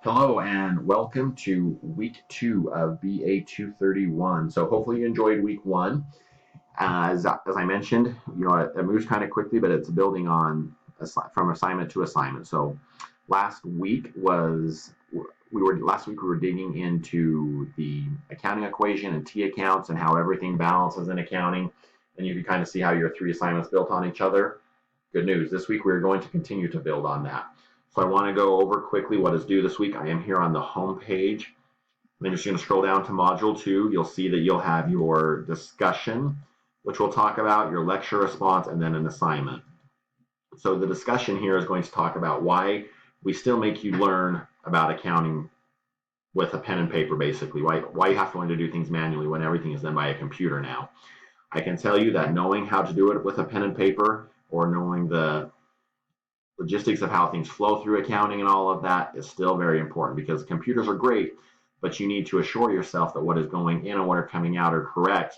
Hello and welcome to week 2 of BA231. So hopefully you enjoyed week 1. As I mentioned, it moves kind of quickly, but it's building on from assignment to assignment. So last week we were digging into the accounting equation and T accounts and how everything balances in accounting, and you can kind of see how your 3 assignments built on each other. Good news. This week we're going to continue to build on that. So I want to go over quickly what is due this week. I am here on the home page. Then you're just going to scroll down to Module 2. You'll see that you'll have your discussion, which we'll talk about, your lecture response, and then an assignment. So the discussion here is going to talk about why we still make you learn about accounting with a pen and paper, basically. Why you have to learn to do things manually when everything is done by a computer now. I can tell you that knowing how to do it with a pen and paper, or knowing the logistics of how things flow through accounting and all of that, is still very important, because computers are great, but you need to assure yourself that what is going in and what are coming out are correct,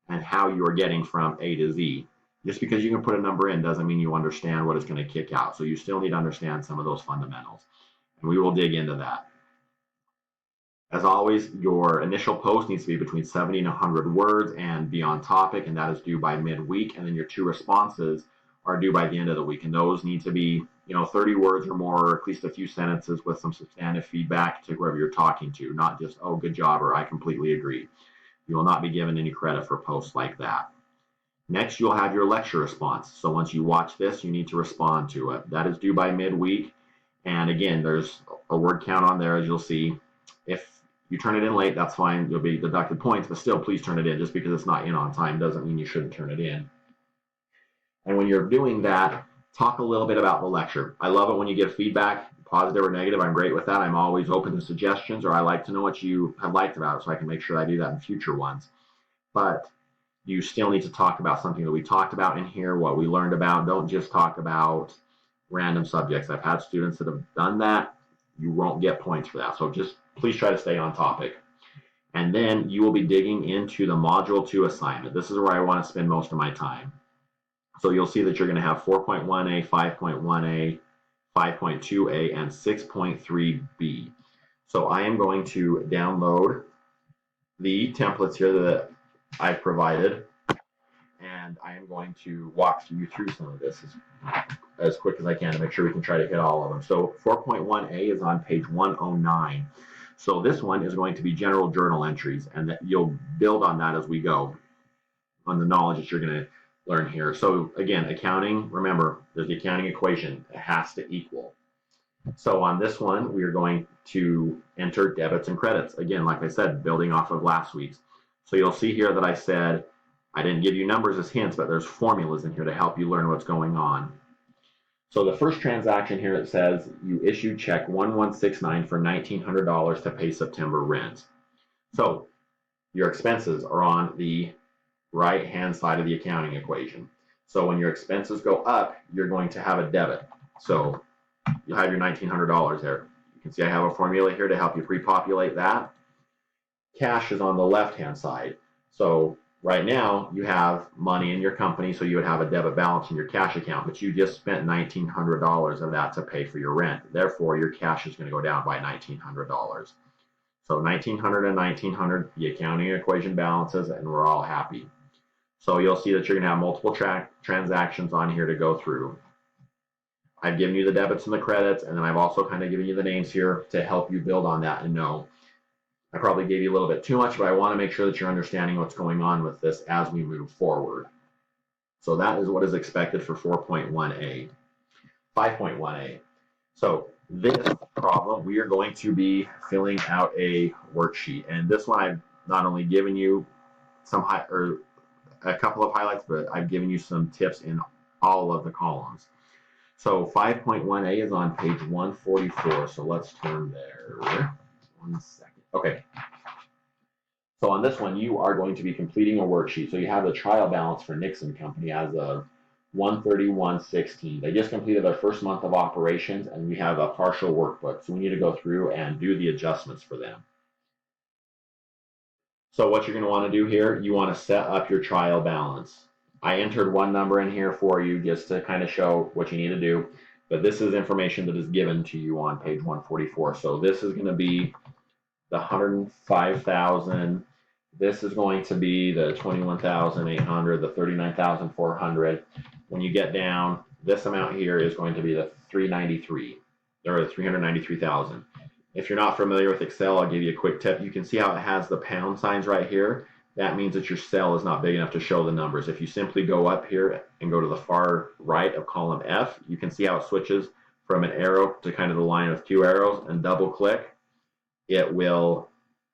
and how you are getting from A to Z. Just because you can put a number in doesn't mean you understand what is going to kick out. So you still need to understand some of those fundamentals, and we will dig into that. As always, your initial post needs to be between 70 and 100 words and be on topic, and that is due by midweek. And then your 2 responses are due by the end of the week, and those need to be 30 words or more, or at least a few sentences with some substantive feedback to whoever you're talking to, not just, oh, good job, or I completely agree. You will not be given any credit for posts like that. Next, you'll have your lecture response. So once you watch this, you need to respond to it. That is due by midweek, and again, there's a word count on there, as you'll see. If you turn it in late, that's fine. You'll be deducted points, but still, please turn it in. Just because it's not in on time doesn't mean you shouldn't turn it in. And when you're doing that, talk a little bit about the lecture. I love it when you give feedback, positive or negative. I'm great with that. I'm always open to suggestions, or I like to know what you have liked about it so I can make sure I do that in future ones. But you still need to talk about something that we talked about in here, what we learned about. Don't just talk about random subjects. I've had students that have done that. You won't get points for that. So just please try to stay on topic. And then you will be digging into the Module 2 assignment. This is where I want to spend most of my time. So you'll see that you're going to have 4.1a, 5.1a, 5.2a, and 6.3b. So I am going to download the templates here that I've provided, and I am going to walk you through some of this as quick as I can to make sure we can try to hit all of them. So 4.1a is on page 109. So this one is going to be general journal entries, and that you'll build on that as we go on the knowledge that you're going to learn here. So again, accounting, remember, there's the accounting equation. It has to equal. So on this one, we are going to enter debits and credits. Again, like I said, building off of last week's. So you'll see here that I said, I didn't give you numbers as hints, but there's formulas in here to help you learn what's going on. So the first transaction here, it says you issued check 1169 for $1,900 to pay September rent. So your expenses are on the right-hand side of the accounting equation. So when your expenses go up, you're going to have a debit. So you'll have your $1,900 there. You can see I have a formula here to help you pre-populate that. Cash is on the left-hand side. So right now you have money in your company, so you would have a debit balance in your cash account, but you just spent $1,900 of that to pay for your rent. Therefore, your cash is going to go down by $1,900. So 1,900 and 1,900, the accounting equation balances, and we're all happy. So you'll see that you're going to have multiple transactions on here to go through. I've given you the debits and the credits, and then I've also kind of given you the names here to help you build on that and know. I probably gave you a little bit too much, but I want to make sure that you're understanding what's going on with this as we move forward. So that is what is expected for 4.1a. 5.1a. So this problem, we are going to be filling out a worksheet. And this one, I've not only given you a couple of highlights, but I've given you some tips in all of the columns. So 5.1a is on page 144. So let's turn there. 1 second. Okay. So on this one, you are going to be completing a worksheet. So you have the trial balance for Nixon Company as of 1/31/16. They just completed their first month of operations, and we have a partial workbook. So we need to go through and do the adjustments for them. So what you're going to want to do here, you want to set up your trial balance. I entered one number in here for you just to kind of show what you need to do. but this is information that is given to you on page 144. So this is going to be the 105,000. This is going to be the 21,800, the 39,400. When you get down, this amount here is going to be the 393, or the 393,000. If you're not familiar with Excel, I'll give you a quick tip. You can see how it has the pound signs right here. That means that your cell is not big enough to show the numbers. If you simply go up here and go to the far right of column F, you can see how it switches from an arrow to kind of the line with two arrows, and double click. It will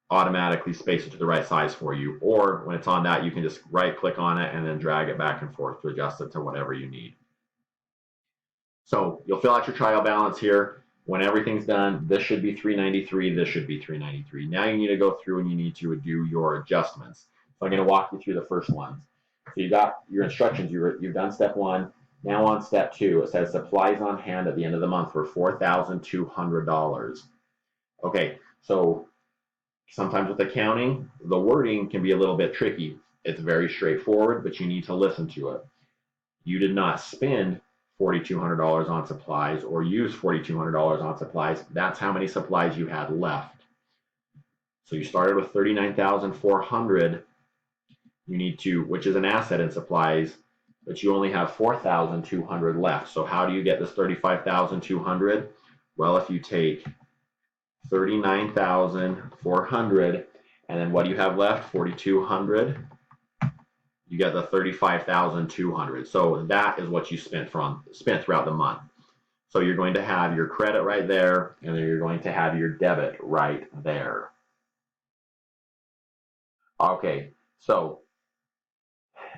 automatically space it to the right size for you. Or when it's on that, you can just right click on it and then drag it back and forth to adjust it to whatever you need. So you'll fill out your trial balance here. When everything's done, this should be 393, this should be 393. Now you need to go through and you need to do your adjustments. So I'm going to walk you through the first ones. So you got your instructions, you've done step one. Now on step two, it says supplies on hand at the end of the month for $4,200. Okay, so sometimes with accounting, the wording can be a little bit tricky. It's very straightforward, but you need to listen to it. You did not spend $4,200 on supplies or use $4,200 on supplies. That's how many supplies you had left. So you started with $39,400. You need to, which is an asset in supplies, but you only have $4,200 left. So how do you get this $35,200? Well, if you take $39,400 and then what do you have left? $4,200. You get the $35,200. So that is what you spent throughout the month. So you're going to have your credit right there, and then you're going to have your debit right there. Okay, so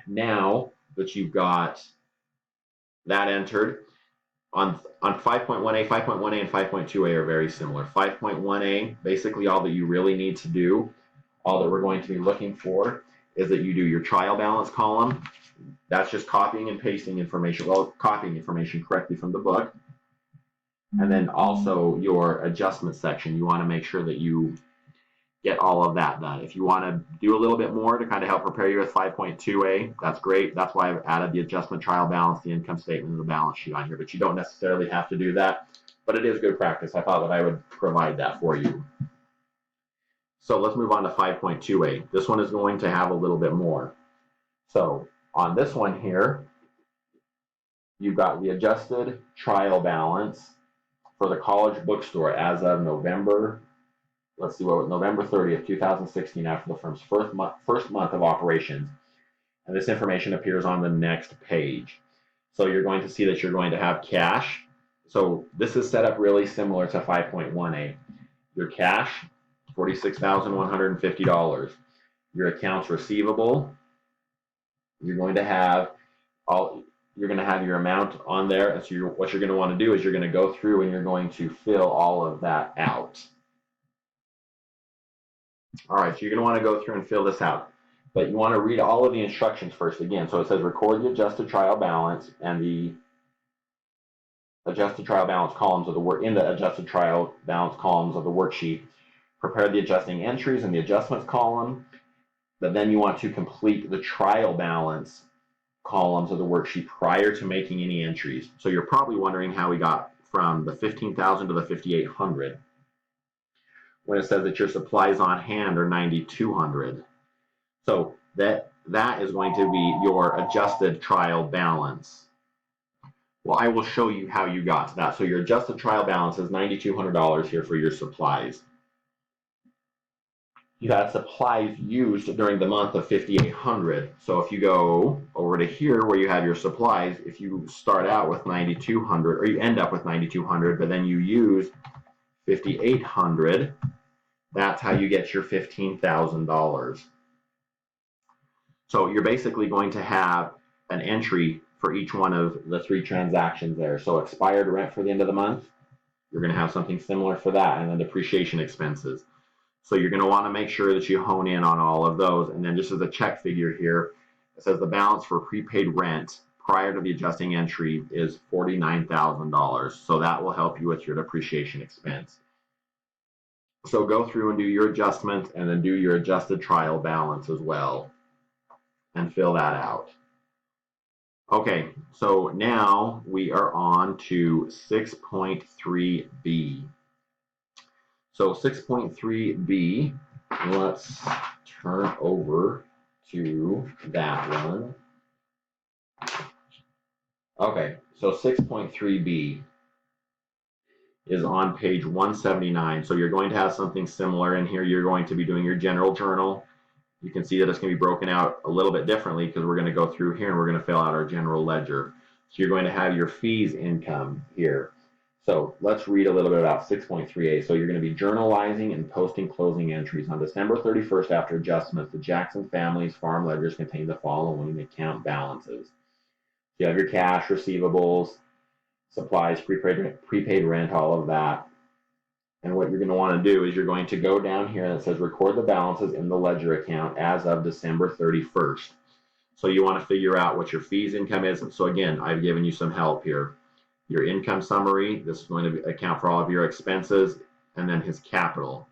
now that you've got that entered, on 5.1a, 5.1a and 5.2a are very similar. 5.1a, basically all that you really need to do, all that we're going to be looking for, is that you do your trial balance column. That's just copying and pasting information, well, copying information correctly from the book. And then also your adjustment section, you want to make sure that you get all of that done. If you want to do a little bit more to kind of help prepare you with 5.2a, that's great. That's why I've added the adjustment trial balance, the income statement, and the balance sheet on here, but you don't necessarily have to do that. But it is good practice. I thought that I would provide that for you. So let's move on to 5.2a. This one is going to have a little bit more. So on this one here, you've got the adjusted trial balance for the college bookstore as of November 30th, 2016, after the firm's first month of operations. And this information appears on the next page. So you're going to see that you're going to have cash. So this is set up really similar to 5.1a. Your cash, $46,150. Your accounts receivable, you're going to have your amount on there. And so what you're going to want to do is you're going to go through and you're going to fill all of that out. All right, so you're going to want to go through and fill this out. But you want to read all of the instructions first again. So it says record the adjusted trial balance and the adjusted trial balance columns of the worksheet. Prepare the adjusting entries in the adjustments column. But then you want to complete the trial balance columns of the worksheet prior to making any entries. So you're probably wondering how we got from the 15,000 to the 5,800 when it says that your supplies on hand are 9,200. So that is going to be your adjusted trial balance. Well, I will show you how you got to that. So your adjusted trial balance is $9,200 here for your supplies. You had supplies used during the month of 5,800. So if you go over to here where you have your supplies, if you start out with 9,200, or you end up with 9,200, but then you use 5,800, that's how you get your $15,000. So you're basically going to have an entry for each one of the three transactions there. So expired rent for the end of the month, you're going to have something similar for that, and then depreciation expenses. So you're going to want to make sure that you hone in on all of those. And then just as a check figure here, it says the balance for prepaid rent prior to the adjusting entry is $49,000. So that will help you with your depreciation expense. So go through and do your adjustment and then do your adjusted trial balance as well and fill that out. Okay, so now we are on to 6.3b. So 6.3b, let's turn over to that one. Okay, so 6.3b is on page 179. So you're going to have something similar in here. You're going to be doing your general journal. You can see that it's going to be broken out a little bit differently because we're going to go through here and we're going to fill out our general ledger. So you're going to have your fees income here. So let's read a little bit about 6.3a. So you're going to be journalizing and posting closing entries. On December 31st, after adjustments, the Jackson family's farm ledgers contain the following account balances. You have your cash, receivables, supplies, prepaid rent, all of that. And what you're going to want to do is you're going to go down here and it says record the balances in the ledger account as of December 31st. So you want to figure out what your fees income is. So again, I've given you some help here. Your income summary, this is going to account for all of your expenses, and then his capital.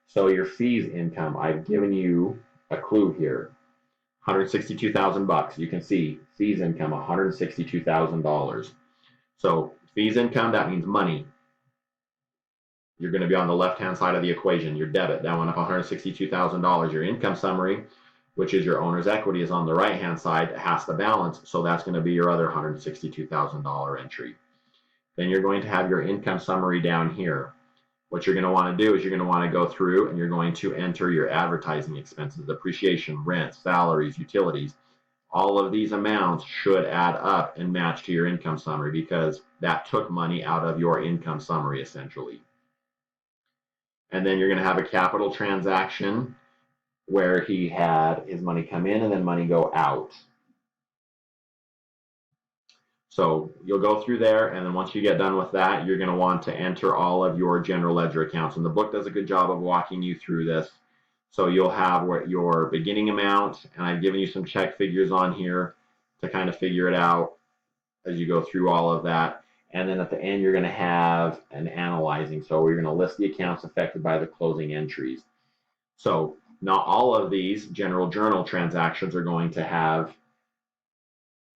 So your fees income, I've given you a clue here. $162,000. You can see fees income, $162,000. So fees income, that means money. You're going to be on the left-hand side of the equation. Your debit, that went up $162,000. Your income summary, which is your owner's equity, is on the right-hand side. It has the balance, so that's going to be your other $162,000 entry. Then you're going to have your income summary down here. What you're going to want to do is you're going to want to go through and you're going to enter your advertising expenses, depreciation, rent, salaries, utilities. All of these amounts should add up and match to your income summary because that took money out of your income summary essentially. And then you're going to have a capital transaction where he had his money come in and then money go out. So you'll go through there, and then once you get done with that, you're going to want to enter all of your general ledger accounts. And the book does a good job of walking you through this. So you'll have what your beginning amount, and I've given you some check figures on here to kind of figure it out as you go through all of that. And then at the end, you're going to have an analyzing. So we're going to list the accounts affected by the closing entries. So not all of these general journal transactions are going to have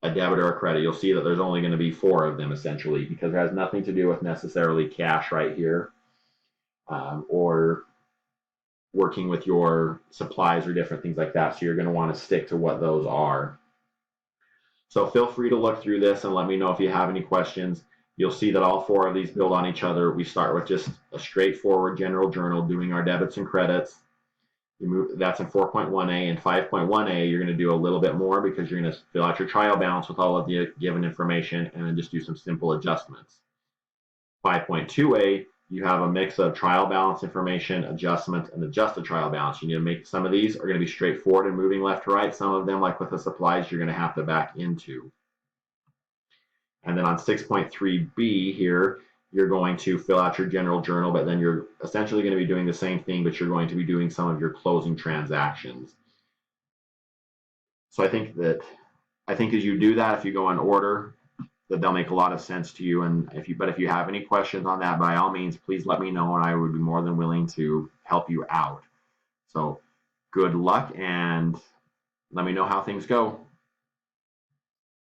a debit or a credit. You'll see that there's only going to be 4 of them essentially because it has nothing to do with necessarily cash right here or working with your supplies or different things like that. So you're going to want to stick to what those are. So feel free to look through this and let me know if you have any questions. You'll see that all 4 of these build on each other. We start with just a straightforward general journal doing our debits and credits. That's in 4.1a. and 5.1a, you're going to do a little bit more because you're going to fill out your trial balance with all of the given information and then just do some simple adjustments. 5.2a, you have a mix of trial balance information, adjustments, and adjusted trial balance. You need to make some of these are going to be straightforward and moving left to right. Some of them, like with the supplies, you're going to have to back into. And then on 6.3b here, you're going to fill out your general journal, but then you're essentially going to be doing the same thing, but you're going to be doing some of your closing transactions. So I think as you do that, if you go in order, that they'll make a lot of sense to you. And if you have any questions on that, by all means, please let me know, and I would be more than willing to help you out. So good luck, and let me know how things go.